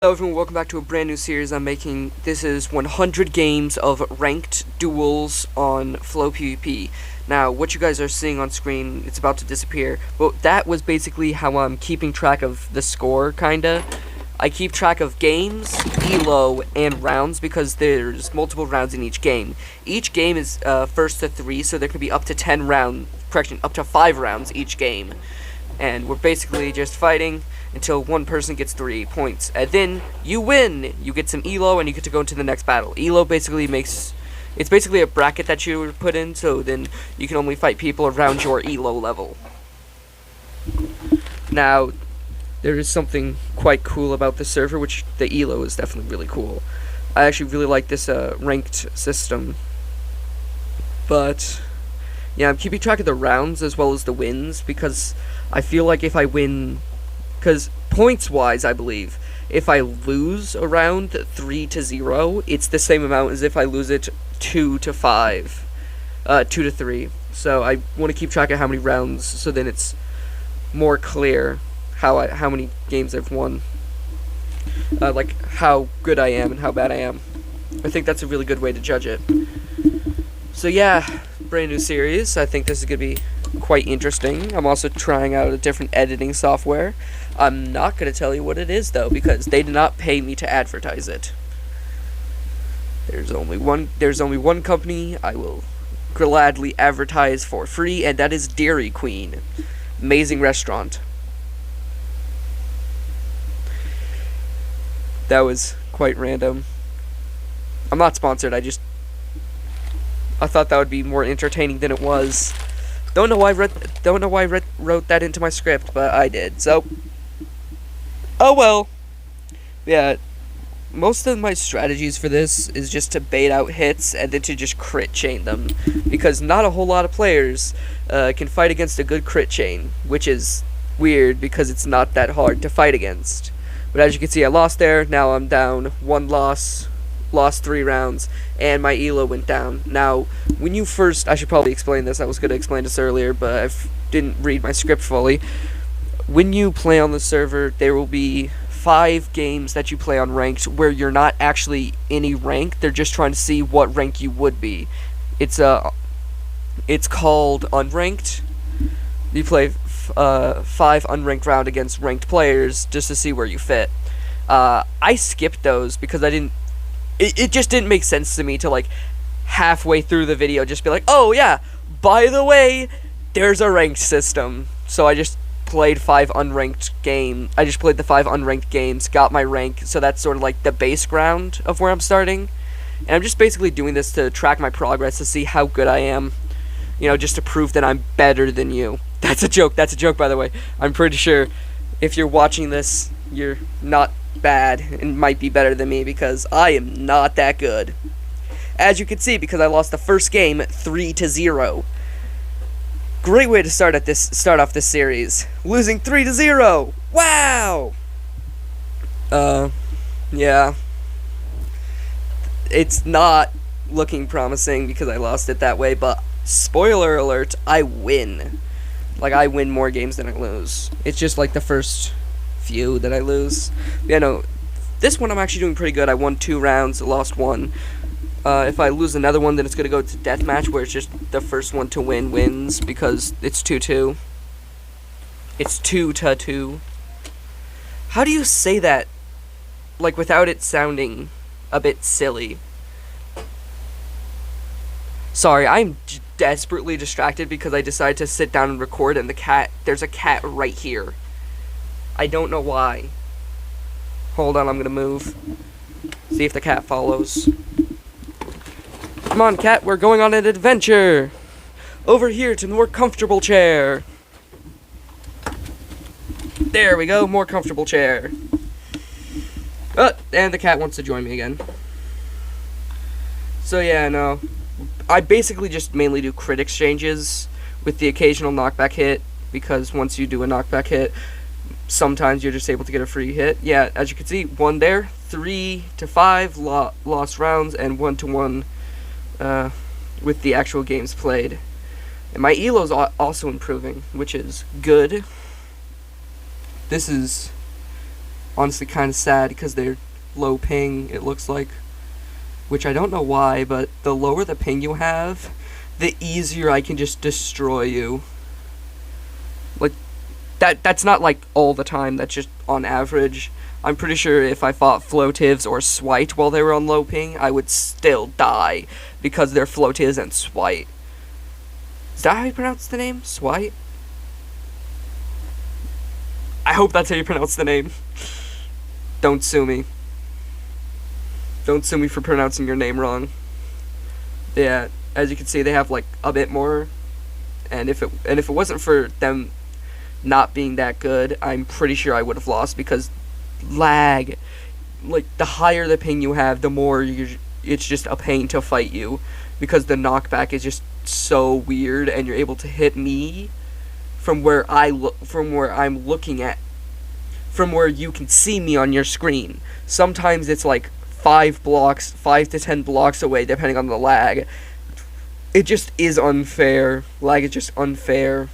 Hello everyone, welcome back to a brand new series I'm making. This is 100 games of ranked duels on Flow PvP. Now, what you guys are seeing on screen, it's about to disappear, but that was basically how I'm keeping track of the score, kinda. I keep track of games, elo, and rounds because there's multiple rounds in each game. Each game is first to 3, so there can be up to 10 rounds, up to 5 rounds each game. And we're basically just fighting until one person gets 3 points. And then you win! You get some elo and you get to go into the next battle. Elo basically it's basically a bracket that you put in, so then you can only fight people around your elo level. Now, there is something quite cool about this server, which the elo is definitely really cool. I actually really like this ranked system. But yeah, I'm keeping track of the rounds as well as the wins, because I feel like if I win, because points-wise, I believe, if I lose a round 3-0, it's the same amount as if I lose it 2-5, 2-3. So I want to keep track of how many rounds, so then it's more clear how many games I've won, like how good I am and how bad I am. I think that's a really good way to judge it. So yeah, brand new series. I think this is gonna be quite interesting. I'm also trying out a different editing software. I'm not gonna tell you what it is though, because they did not pay me to advertise it. There's only one company I will gladly advertise for free, and that is Dairy Queen. Amazing restaurant. That was quite random. I'm not sponsored. I thought that would be more entertaining than it was. Don't know why I wrote that into my script, but I did. So, oh well. Yeah, most of my strategies for this is just to bait out hits and then to just crit chain them, because not a whole lot of players can fight against a good crit chain, which is weird because it's not that hard to fight against. But as you can see, I lost there. Now I'm down 1 loss. Lost 3 rounds, and my elo went down. Now, when you first, I should probably explain this. I was going to explain this earlier, but I didn't read my script fully. When you play on the server, there will be 5 games that you play on ranked where you're not actually any rank. They're just trying to see what rank you would be. It's called unranked. You play 5 unranked round against ranked players just to see where you fit. I skipped those because I didn't. It just didn't make sense to me to, like, halfway through the video just be like, oh yeah, by the way, there's a ranked system. So I just played 5 unranked games. I just played the 5 unranked games, got my rank, so that's sort of like the base ground of where I'm starting. And I'm just basically doing this to track my progress, to see how good I am. You know, just to prove that I'm better than you. That's a joke, by the way. I'm pretty sure if you're watching this, you're not bad and might be better than me, because I am not that good. As you can see, because I lost the first game 3-0. Great way to start off this series. Losing 3-0. Wow. Yeah. It's not looking promising because I lost it that way, but spoiler alert, I win. Like, I win more games than I lose. It's just like the first few that I lose. Yeah, no, this one I'm actually doing pretty good. I won 2 rounds, lost 1. If I lose another one, then it's gonna go to deathmatch, where it's just the first one to win wins, because it's 2-2. It's 2-2. How do you say that, like, without it sounding a bit silly? Sorry, I'm desperately distracted because I decided to sit down and record, and there's a cat right here. I don't know why. Hold on, I'm gonna move. See if the cat follows. Come on, cat, we're going on an adventure! Over here to the more comfortable chair. There we go, more comfortable chair. And the cat wants to join me again. So yeah, no. I basically just mainly do crit exchanges with the occasional knockback hit, because once you do a knockback hit, sometimes you're just able to get a free hit. Yeah, as you can see, 1 there, 3-5 lost rounds, and 1-1 with the actual games played. And my elo's also improving, which is good. This is honestly kind of sad because they're low ping, it looks like. Which I don't know why, but the lower the ping you have, the easier I can just destroy you. Like, that's not like all the time, that's just on average. I'm pretty sure if I fought Floatives or Swite while they were on low ping, I would still die because they're Floatives and Swite. Is that how you pronounce the name? Swite? I hope that's how you pronounce the name. Don't sue me. Don't sue me for pronouncing your name wrong. Yeah, as you can see, they have like a bit more, and if it wasn't for them not being that good, I'm pretty sure I would have lost because lag. Like, the higher the ping you have, the more it's just a pain to fight you because the knockback is just so weird, and you're able to hit me from where I'm looking at, from where you can see me on your screen. Sometimes it's like 5 to 10 blocks away, depending on the lag. It just is unfair. Lag is just unfair.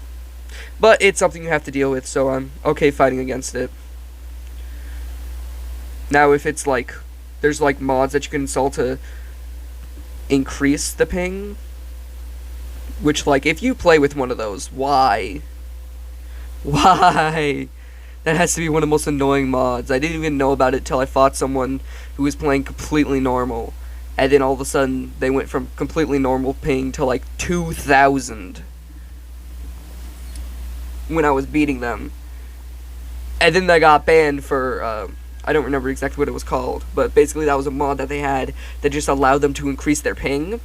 But it's something you have to deal with, so I'm okay fighting against it. Now, if it's like, there's like mods that you can install to increase the ping, which, like, if you play with one of those, why? Why? That has to be one of the most annoying mods. I didn't even know about it till I fought someone who was playing completely normal. And then all of a sudden, they went from completely normal ping to like 2,000 when I was beating them. And then they got banned for, I don't remember exactly what it was called, but basically that was a mod that they had that just allowed them to increase their ping.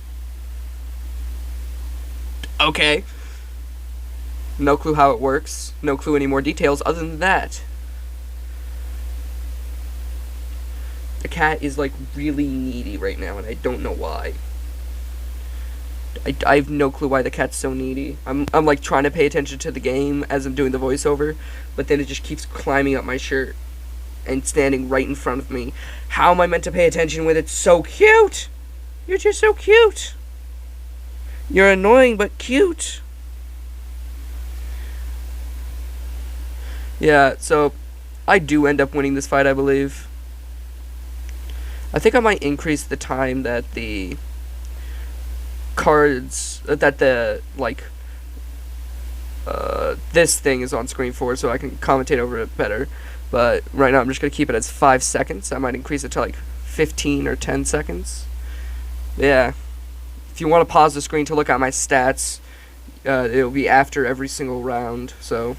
Okay. No clue how it works. No clue any more details other than that. The cat is like really needy right now, and I don't know why. I have no clue why the cat's so needy. I'm like trying to pay attention to the game as I'm doing the voiceover, but then it just keeps climbing up my shirt and standing right in front of me. How am I meant to pay attention when it's so cute? You're just so cute. You're annoying but cute. Yeah, so I do end up winning this fight, I believe. I think I might increase the time that the cards, that the, like, this thing is on screen for, so I can commentate over it better. But right now I'm just going to keep it as 5 seconds. I might increase it to like 15 or 10 seconds. Yeah. If you want to pause the screen to look at my stats, it'll be after every single round, so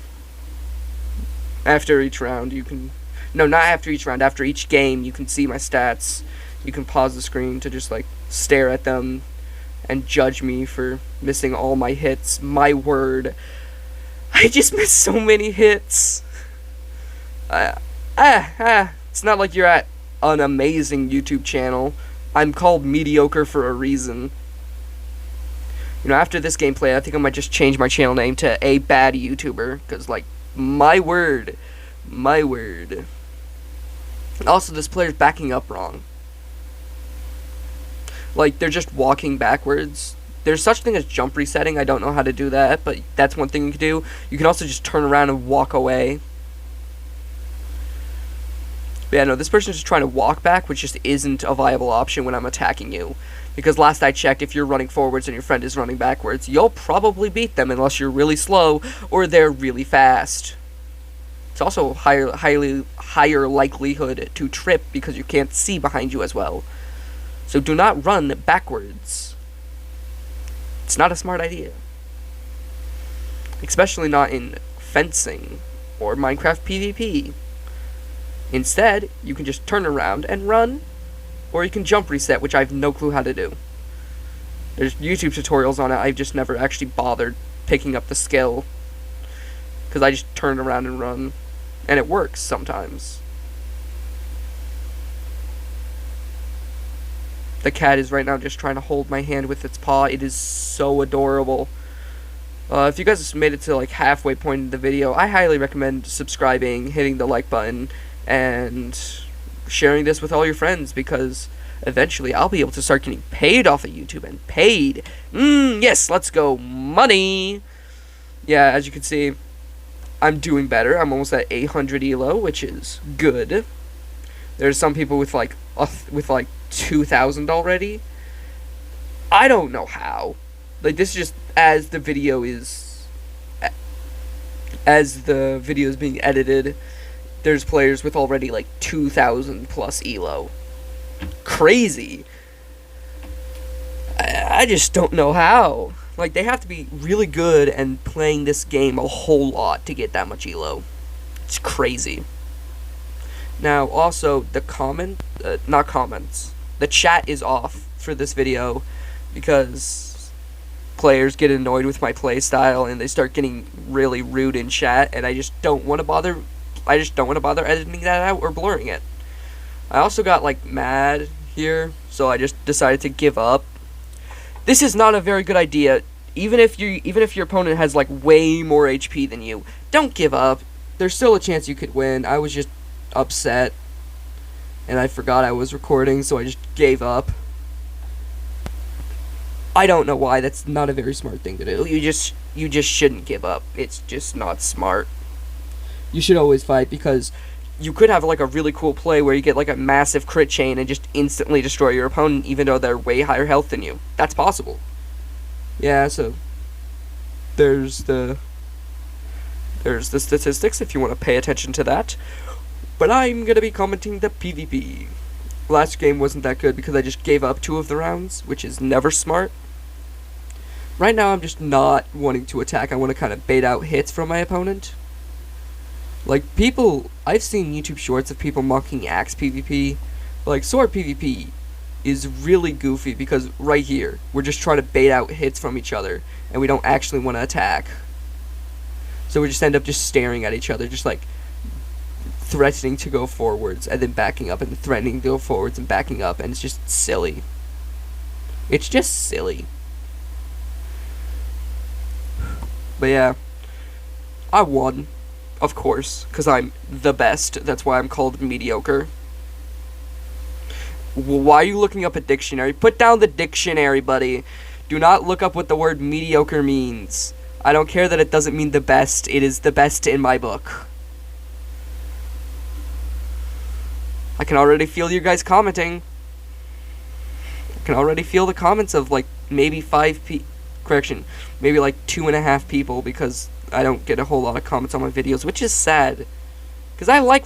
after each round you can, no, not after each round, after each game you can see my stats. You can pause the screen to just like stare at them and judge me for missing all my hits. My word, I just missed so many hits. It's not like you're at an amazing YouTube channel. I'm called mediocre for a reason. You know, after this gameplay, I think I might just change my channel name to A Bad YouTuber, because, like, my word. Also, this player's backing up wrong. Like, they're just walking backwards. There's such thing as jump resetting. I don't know how to do that, but that's one thing you can do. You can also just turn around and walk away. But yeah, no, this person's just trying to walk back, which just isn't a viable option when I'm attacking you. Because last I checked, if you're running forwards and your friend is running backwards, you'll probably beat them unless you're really slow or they're really fast. It's also higher likelihood to trip because you can't see behind you as well. So do not run backwards. It's not a smart idea. Especially not in fencing or Minecraft PvP. Instead, you can just turn around and run, or you can jump reset, which I have no clue how to do. There's YouTube tutorials on it, I've just never actually bothered picking up the skill, because I just turn around and run, and it works sometimes. The cat is right now just trying to hold my hand with its paw. It is so adorable. If you guys made it to like halfway point in the video, I highly recommend subscribing, hitting the like button, and sharing this with all your friends, because eventually I'll be able to start getting paid off of YouTube, and paid. Yes, let's go, money. Yeah, as you can see, I'm doing better. I'm almost at 800 elo, which is good. There's some people with like 2,000 already. I don't know how. Like, this is just as the video is being edited. There's players with already like 2,000 plus elo. Crazy. I just don't know how. Like, they have to be really good and playing this game a whole lot to get that much elo. It's crazy. Now, also, the the chat is off for this video because players get annoyed with my playstyle and they start getting really rude in chat, and I just don't want to bother editing that out or blurring it. I also got like mad here, so I just decided to give up. This is not a very good idea. Even if your opponent has like way more HP than you, don't give up. There's still a chance you could win. I was just upset and I forgot I was recording, so I just gave up. I don't know why. That's not a very smart thing to do. You just shouldn't give up. It's just not smart. You should always fight, because you could have like a really cool play where you get like a massive crit chain and just instantly destroy your opponent even though they're way higher health than you. That's possible. Yeah, so there's the statistics if you want to pay attention to that. But I'm going to be commenting the PvP. Last game wasn't that good because I just gave up 2 of the rounds, which is never smart. Right now I'm just not wanting to attack. I want to kind of bait out hits from my opponent. Like, I've seen YouTube shorts of people mocking axe PvP. Like, sword PvP is really goofy because right here, we're just trying to bait out hits from each other, and we don't actually want to attack. So we just end up just staring at each other, just like threatening to go forwards and then backing up, and threatening to go forwards and backing up, and it's just silly. It's just silly. But yeah, I won. Of course, because I'm the best. That's why I'm called mediocre. Why are you looking up a dictionary? Put down the dictionary, buddy. Do not look up what the word mediocre means. I don't care that it doesn't mean the best. It is the best in my book. I can already feel you guys commenting. I can already feel the comments of like maybe maybe like 2.5 people, because I don't get a whole lot of comments on my videos, which is sad. Because I like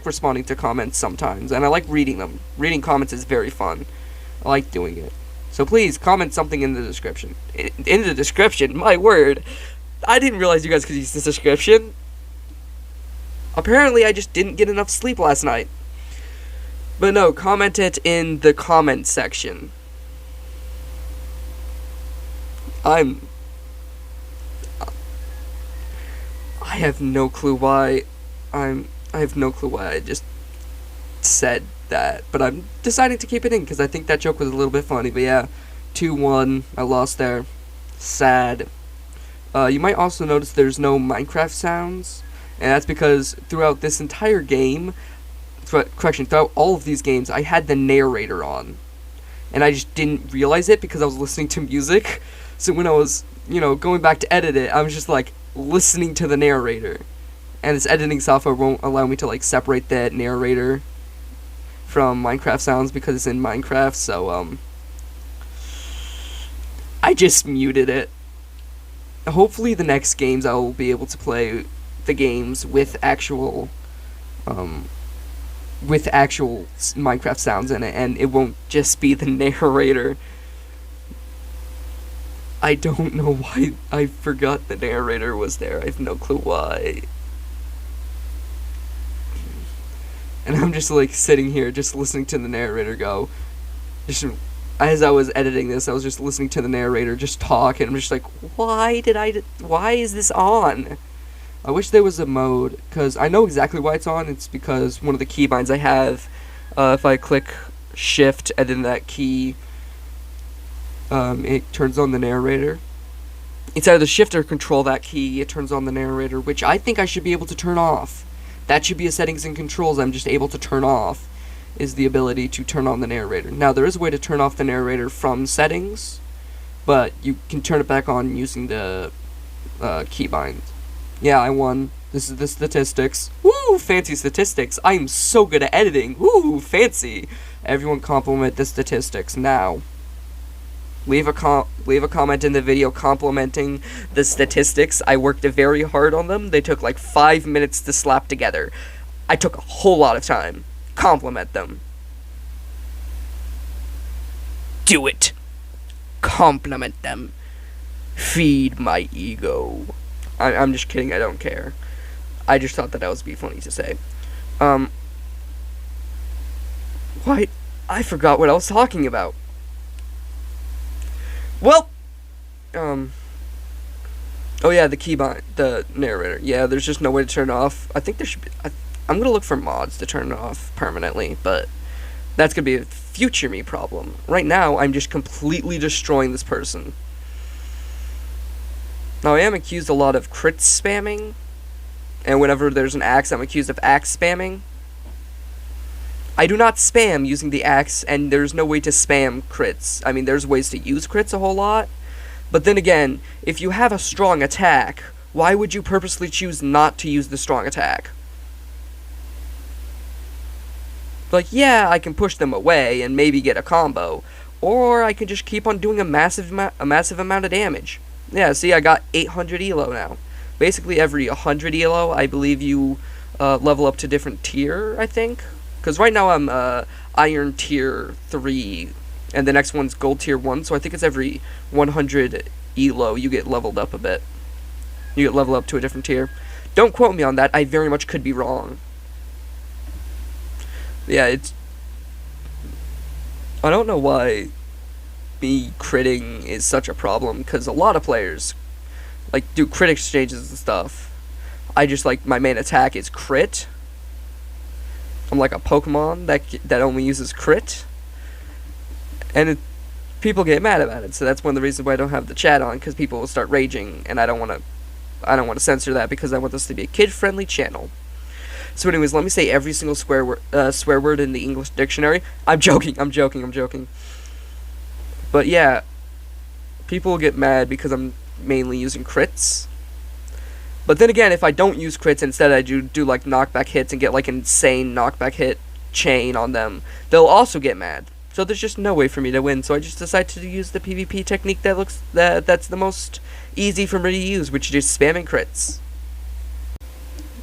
responding to comments sometimes, and I like reading them. Reading comments is very fun. I like doing it. So please, comment something in the description. In the description? My word. I didn't realize you guys could use this description. Apparently, I just didn't get enough sleep last night. But no, comment it in the comment section. I have no clue why I just said that, but I'm deciding to keep it in because I think that joke was a little bit funny. But yeah, 2-1, I lost there. Sad. You might also notice there's no Minecraft sounds, and that's because throughout this entire game, throughout all of these games, I had the narrator on, and I just didn't realize it because I was listening to music. So when I was, going back to edit it, I was just like listening to the narrator, and this editing software won't allow me to like separate that narrator from Minecraft sounds because it's in Minecraft. So I just muted it. Hopefully the next games I will be able to play the games with actual Minecraft sounds in it, and it won't just be the narrator. I don't know why I forgot the narrator was there. I have no clue why. And I'm just like sitting here just listening to the narrator go. Just as I was editing this, I was just listening to the narrator just talk, and I'm just like, why is this on? I wish there was a mode, because I know exactly why it's on. It's because one of the keybinds I have, if I click shift and then that key, it turns on the narrator. It's either shift or control that key, it turns on the narrator, which I think I should be able to turn off. That should be a settings and controls I'm just able to turn off, is the ability to turn on the narrator. Now, there is a way to turn off the narrator from settings, but you can turn it back on using the keybind. Yeah, I won. This is the statistics. Woo, fancy statistics. I am so good at editing. Woo, fancy. Everyone compliment the statistics now. Leave a comment in the video complimenting the statistics. I worked very hard on them. They took like 5 minutes to slap together. I took a whole lot of time. Compliment them. Do it. Compliment them. Feed my ego. I'm just kidding. I don't care. I just thought that would be funny to say. What? I forgot what I was talking about. Well, oh yeah, the keybind, the narrator. Yeah, there's just no way to turn it off. I think there should be. I'm gonna look for mods to turn it off permanently, but that's gonna be a future me problem. Right now, I'm just completely destroying this person. Now, I am accused a lot of crit spamming, and whenever there's an axe, I'm accused of axe spamming. I do not spam using the axe, and there's no way to spam crits. I mean, there's ways to use crits a whole lot, but then again, if you have a strong attack, why would you purposely choose not to use the strong attack? Like, yeah, I can push them away and maybe get a combo, or I can just keep on doing a massive amount of damage. Yeah, see, I got 800 elo now. Basically, every 100 elo, I believe you level up to different tier, I think. Because right now I'm Iron Tier 3, and the next one's Gold Tier 1, so I think it's every 100 elo you get leveled up a bit. You get leveled up to a different tier. Don't quote me on that, I very much could be wrong. Yeah, it's... I don't know why me critting is such a problem, because a lot of players, like, do crit exchanges and stuff. I just, like, my main attack is crit. I'm like a Pokemon that only uses crit, and people get mad about it. So that's one of the reasons why I don't have the chat on, because people will start raging, and I don't want to censor that because I want this to be a kid-friendly channel. So, anyways, let me say every single swear word in the English dictionary. I'm joking. But yeah, people will get mad because I'm mainly using crits. But then again, if I don't use crits, instead I do like knockback hits and get like insane knockback hit chain on them, they'll also get mad. So there's just no way for me to win. So I just decided to use the PvP technique that's the most easy for me to use, which is just spamming crits.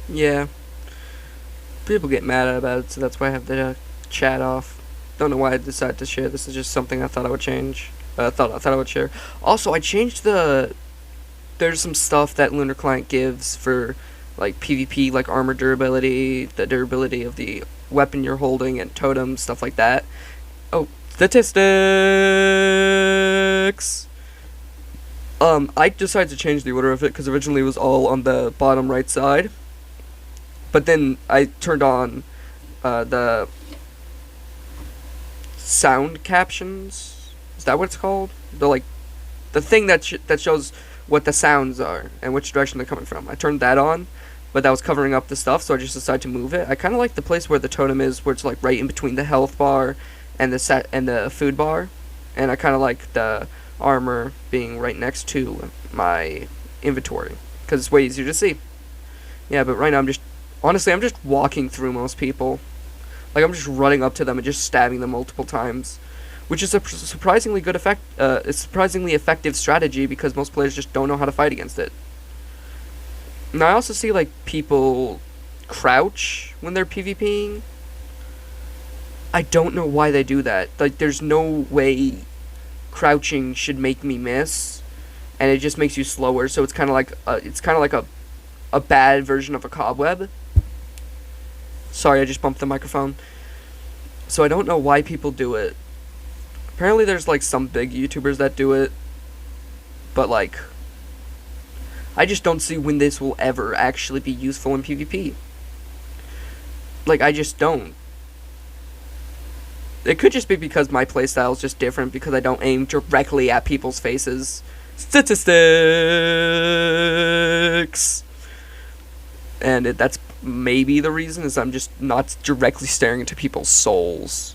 Yeah, people get mad about it, so that's why I have the chat off. Don't know why I decided to share. This is just something I thought I would change. I thought I would share. Also, I changed the. There's some stuff that Lunar Client gives for, like, PvP, like armor durability, the durability of the weapon you're holding, and totems, stuff like that. Oh, statistics! I decided to change the order of it, because originally it was all on the bottom right side. But then I turned on, the sound captions. Is that what it's called? The thing that shows what the sounds are and which direction they're coming from. I turned that on, but that was covering up the stuff, so I just decided to move it. I kind of like the place where the totem is, where it's like right in between the health bar and the food bar, and I kind of like the armor being right next to my inventory because it's way easier to see. Yeah, but right now I'm just walking through most people. Like, I'm just running up to them and just stabbing them multiple times, which is a surprisingly effective strategy because most players just don't know how to fight against it. And I also see, like, people crouch when they're PvPing. I don't know why they do that. Like, there's no way crouching should make me miss, and it just makes you slower. So it's kind of like a bad version of a cobweb. Sorry, I just bumped the microphone. So I don't know why people do it. Apparently there's, like, some big YouTubers that do it, but, like, I just don't see when this will ever actually be useful in PvP. Like, I just don't. It could just be because my playstyle is just different, because I don't aim directly at people's faces. Statistics! And that's maybe the reason, is I'm just not directly staring into people's souls.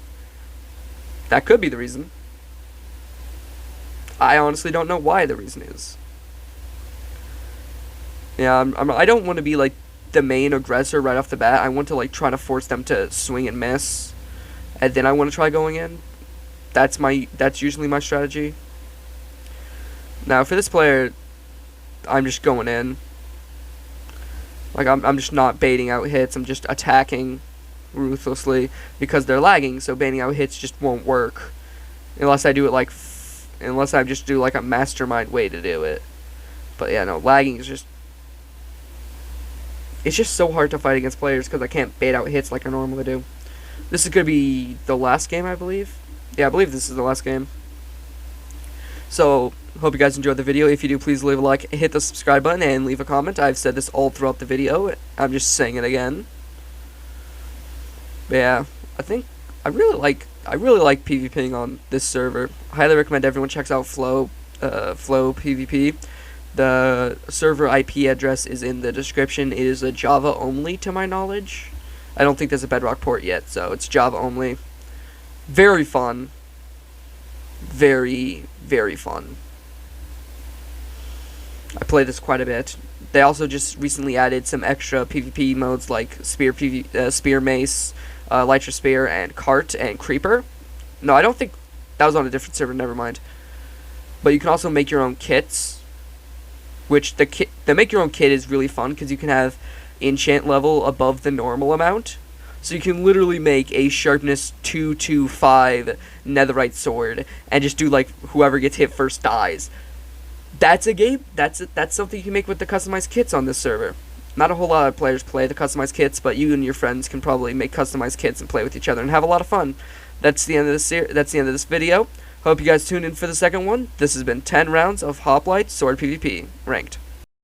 That could be the reason. I honestly don't know why the reason is. Yeah, I don't want to be like the main aggressor right off the bat. I want to like try to force them to swing and miss, and then I want to try going in. That's usually my strategy. Now for this player, I'm just going in. Like I'm just not baiting out hits. I'm just attacking ruthlessly because they're lagging. So baiting out hits just won't work unless I do it like unless I just do like a mastermind way to do it. But yeah, no, lagging is just it's just so hard to fight against players because I can't bait out hits like I normally do. This is gonna be the last game, I believe. Yeah, I believe this is the last game. So, hope you guys enjoyed the video. If you do, please leave a like, hit the subscribe button, and leave a comment. I've said this all throughout the video. I'm just saying it again. But yeah, I really like PvPing on this server. I highly recommend everyone checks out Flow PvP. The server IP address is in the description. It is a Java only, to my knowledge. I don't think there's a Bedrock port yet, so it's Java only. Very fun. Very, very fun. I play this quite a bit. They also just recently added some extra PvP modes like Spear Mace, Lytra Spear, and Cart, and Creeper. No, I don't think that was on a different server, never mind. But you can also make your own kits, which the make your own kit is really fun because you can have enchant level above the normal amount. So you can literally make a sharpness 225 netherite sword and just do like whoever gets hit first dies. That's a game. That's something you can make with the customized kits on this server. Not a whole lot of players play the customized kits, but you and your friends can probably make customized kits and play with each other and have a lot of fun. That's the end of this video. Hope you guys tune in for the second one. This has been 10 rounds of Hoplite Sword PvP ranked.